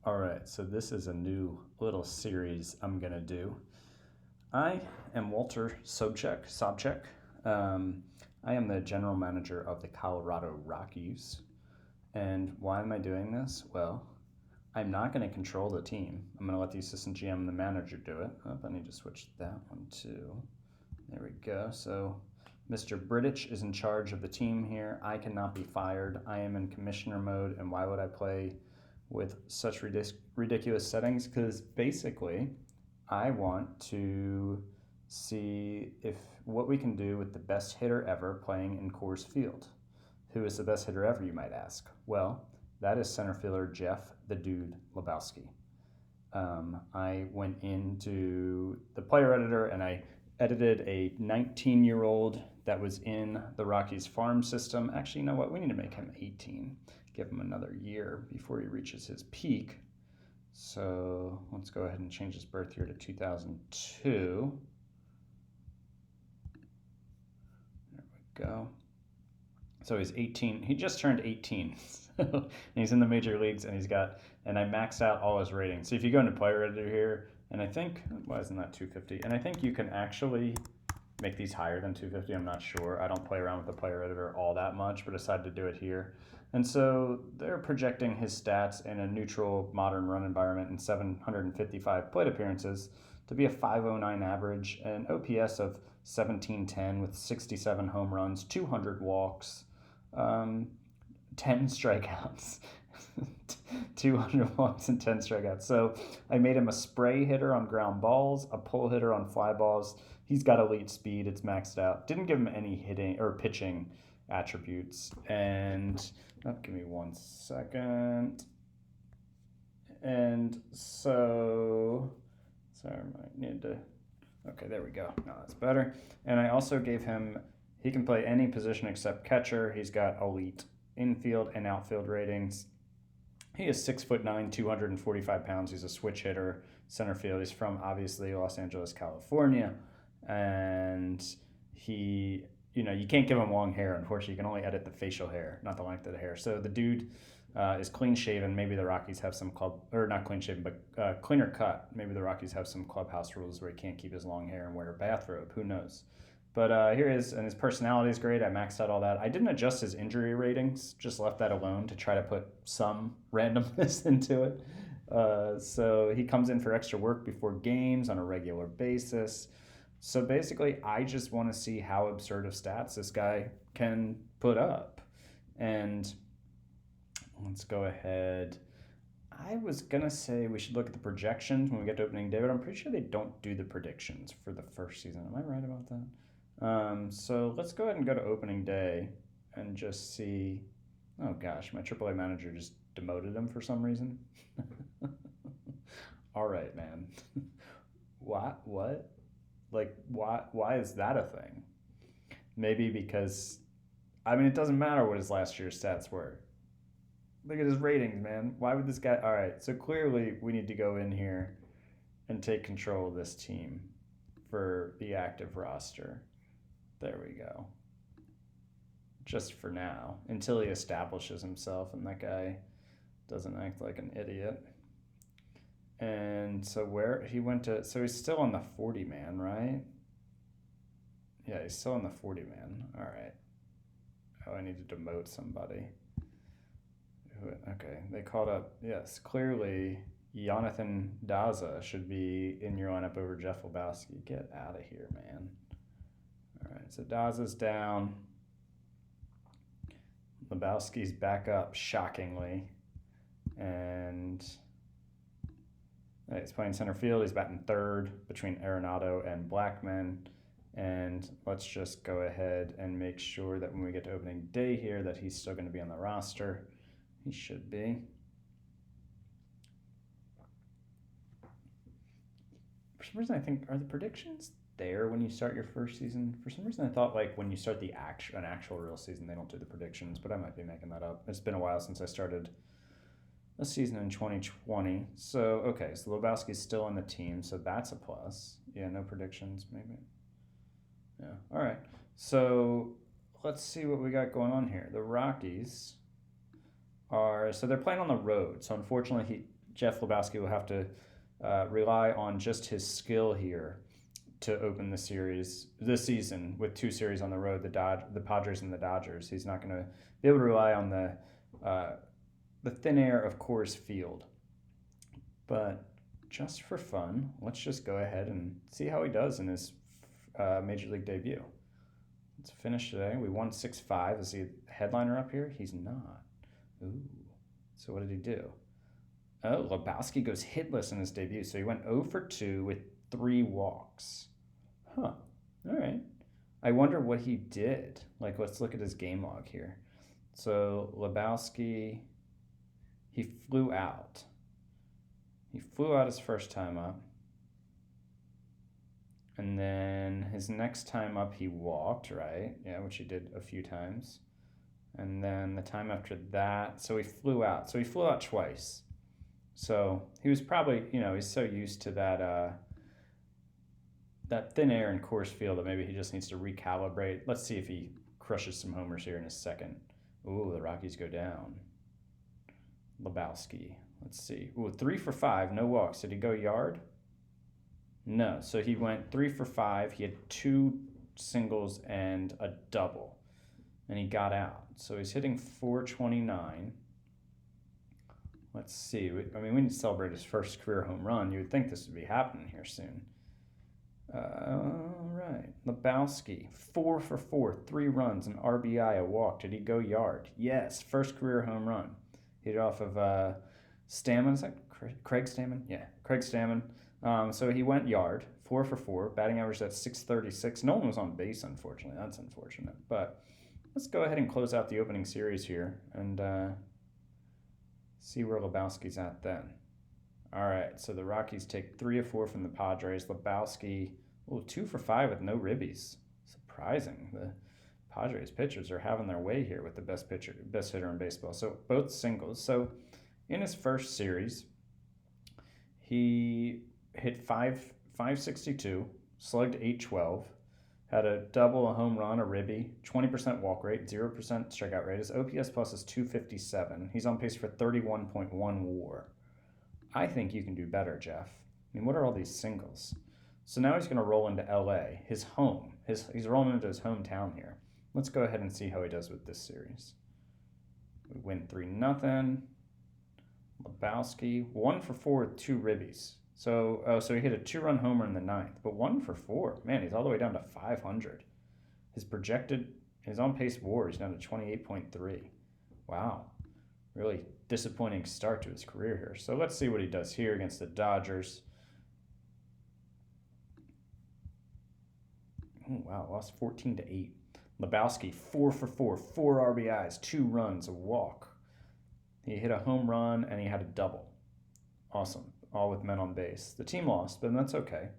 All right, so this is a new little series I'm gonna do. I am Walter Sobchak. I am the general manager of the Colorado Rockies. And why am I doing this? Well, I'm not going to control the team. I'm going to let the assistant GM and the manager do it. Oh, I need to switch that one too. There we go. So Mr. Bridich is in charge of the team here. I cannot be fired. I am in commissioner mode. And why would I play with such ridiculous settings? Because basically, I want to see if what we can do with the best hitter ever playing in Coors Field. Who is the best hitter ever, you might ask? Well, that is center fielder Jeff the Dude Lebowski. I went into the player editor and I edited a 19-year-old that was in the Rockies farm system. Actually, you know what? We need to make him 18. Give him another year before he reaches his peak. So let's go ahead and change his birth year to 2002. There we go. So he's 18. He just turned 18. And he's in the major leagues, and I maxed out all his ratings. So if you go into player editor here, and I think, why isn't that 250? And I think you can actually make these higher than 250. I'm not sure. I don't play around with the player editor all that much, but decided to do it here. And so they're projecting his stats in a neutral modern run environment in 755 plate appearances to be a 509 average, an OPS of 1710 with 67 home runs, 200 walks, 10 strikeouts. 200 walks and 10 strikeouts. So I made him a spray hitter on ground balls, a pull hitter on fly balls. He's got elite speed. It's maxed out. Didn't give him any hitting or pitching attributes. And give me 1 second. And so, sorry, I need to. Okay, there we go. Now that's better. And I also gave him, he can play any position except catcher. He's got elite infield and outfield ratings. He is 6'9", 245 pounds. He's a switch hitter, center field. He's from obviously Los Angeles, California. And he, you can't give him long hair. Unfortunately, you can only edit the facial hair, not the length of the hair. So the dude is clean shaven. Maybe the Rockies have some not clean shaven, but cleaner cut. Maybe the Rockies have some clubhouse rules where he can't keep his long hair and wear a bathrobe. Who knows? But here is, and his personality is great. I maxed out all that. I didn't adjust his injury ratings, just left that alone to try to put some randomness into it. So he comes in for extra work before games on a regular basis. So basically, I just want to see how absurd of stats this guy can put up. And let's go ahead. I was going to say we should look at the projections when we get to opening day, but I'm pretty sure they don't do the predictions for the first season. Am I right about that? So let's go ahead and go to opening day and just see. Oh gosh, my AAA manager just demoted him for some reason. All right, man. What? Like, why is that a thing? Maybe because, it doesn't matter what his last year's stats were. Look at his ratings, man. Why would this guy? All right, so clearly we need to go in here and take control of this team for the active roster. There we go. Just for now, until he establishes himself and that guy doesn't act like an idiot. And so where he went to, so he's still on the 40-man, right? Yeah, he's still on the 40-man. All right. Oh, I need to demote somebody. Okay, they called up, yes, clearly Jonathan Daza should be in your lineup over Jeff Lebowski. Get out of here, man. All right, so Daza's down. Lebowski's back up, shockingly. And he's playing center field. He's batting third between Arenado and Blackman. And let's just go ahead and make sure that when we get to opening day here that he's still going to be on the roster. He should be. For some reason, I think, are the predictions there when you start your first season? For some reason, I thought like when you start an actual real season, they don't do the predictions, but I might be making that up. It's been a while since I started a season in 2020. So, okay, so Lebowski's still on the team, so that's a plus. Yeah, no predictions, maybe. Yeah, all right. So let's see what we got going on here. The Rockies so they're playing on the road. So unfortunately, Jeff Lebowski will have to rely on just his skill here to open the series this season with 2 series on the road, the Padres and the Dodgers. He's not going to be able to rely on the thin air of Coors Field. But just for fun, let's just go ahead and see how he does in his Major League debut. Let's finish today. We won 6-5. Is he a headliner up here? He's not. Ooh. So what did he do? Oh, Lebowski goes hitless in his debut. So he went 0 for 2 with 3 walks. Huh. All right. I wonder what he did. Like, let's look at his game log here. So Lebowski, he flew out. He flew out his first time up. And then his next time up, he walked, right? Yeah, which he did a few times. And then the time after that, so he flew out. So he flew out twice. So he was probably, he's so used to that thin air in Coors Field that maybe he just needs to recalibrate. Let's see if he crushes some homers here in his second. Ooh, the Rockies go down. Lebowski. Let's see. Ooh, 3 for 5, no walks. Did he go yard? No. So he went 3 for 5. He had 2 singles and a double. And he got out. So he's hitting .429. Let's see. We need to celebrate his first career home run. You would think this would be happening here soon. All right. Lebowski, 4 for 4, 3 runs, an RBI, a walk. Did he go yard? Yes. First career home run. Hit it off of Stammen. Is that Craig Stammen? Yeah, Craig Stammen. So he went yard, 4 for 4. Batting average at .636. No one was on base, unfortunately. That's unfortunate. But let's go ahead and close out the opening series here and see where Lebowski's at then. All right, so the Rockies take 3 of 4 from the Padres. Lebowski, 2 for 5 with no ribbies. Surprising. The Padres pitchers are having their way here with the best hitter in baseball. So both singles. So in his first series, he hit 562, slugged .812, had a double, a home run, a ribby, 20% walk rate, 0% strikeout rate. His OPS plus is 257. He's on pace for 31.1 WAR. I think you can do better, Jeff. What are all these singles? So now he's going to roll into LA, his home. He's rolling into his hometown here. Let's go ahead and see how he does with this series. We win 3-0. Lebowski, 1 for 4 with 2 ribbies. So he hit a 2-run homer in the 9th, but 1 for 4. Man, he's all the way down to 500. His on-pace WAR is down to 28.3. Wow. Really disappointing start to his career here. So let's see what he does here against the Dodgers. Oh, wow, lost 14-8. Lebowski, 4 for 4, 4 RBIs, 2 runs, a walk. He hit a home run and he had a double. Awesome, all with men on base. The team lost, but that's okay.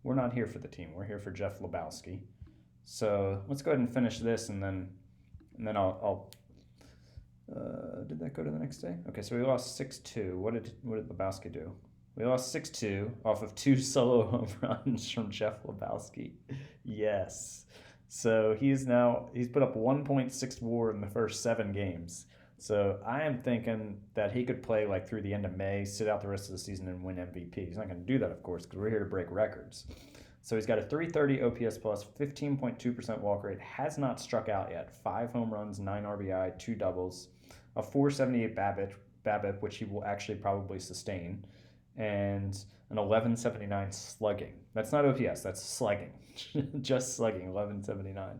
We're not here for the team. We're here for Jeff Lebowski. So let's go ahead and finish this, and then I'll did that go to the next day? Okay, so we lost 6-2. What did Lebowski do? We lost 6-2 off of 2 solo home runs from Jeff Lebowski. Yes. So he's put up 1.6 WAR in the first 7 games. So I am thinking that he could play like through the end of May, sit out the rest of the season, and win MVP. He's not going to do that, of course, because we're here to break records. So he's got a 330 OPS plus, 15.2% walk rate, has not struck out yet. 5 home runs, 9 RBI, 2 doubles, a 478 BABIP, which he will actually probably sustain, and an 1179 slugging. That's not OPS, that's slugging. Just slugging, 1179.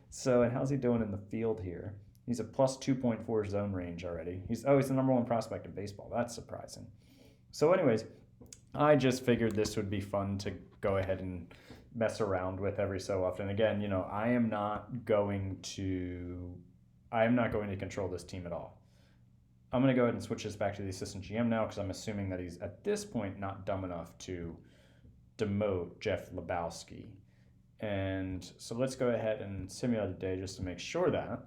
So, and how's he doing in the field here? He's a plus 2.4 zone range already. He's the number 1 prospect in baseball. That's surprising. So anyways, I just figured this would be fun to go ahead and mess around with every so often. Again, I am not going to control this team at all. I'm going to go ahead and switch this back to the assistant GM now, because I'm assuming that he's at this point not dumb enough to demote Jeff Lebowski. And so let's go ahead and simulate a day just to make sure that.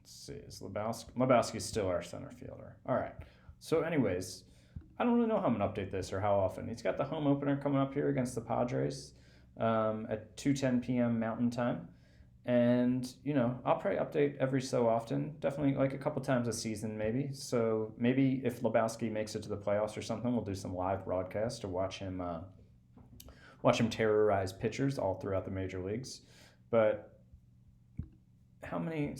Let's see, is Lebowski's still our center fielder. All right. So anyways, I don't really know how I'm going to update this or how often. He's got the home opener coming up here against the Padres at 2:10 p.m. Mountain Time. And, I'll probably update every so often, definitely like a couple times a season, maybe. So maybe if Lebowski makes it to the playoffs or something, we'll do some live broadcast to watch him terrorize pitchers all throughout the major leagues. But how many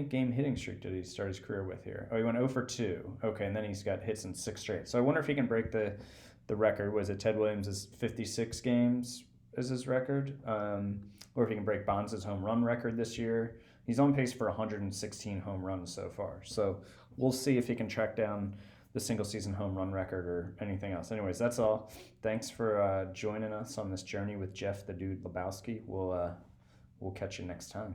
game hitting streak did he start his career with here? Oh, he went 0 for 2. Okay, and then he's got hits in 6 straight. So I wonder if he can break the record. Was it Ted Williams' 56 games is his record? Or if he can break Bonds' home run record this year. He's on pace for 116 home runs so far. So we'll see if he can track down the single season home run record or anything else. Anyways, that's all. Thanks for joining us on this journey with Jeff the Dude Lebowski. We'll catch you next time.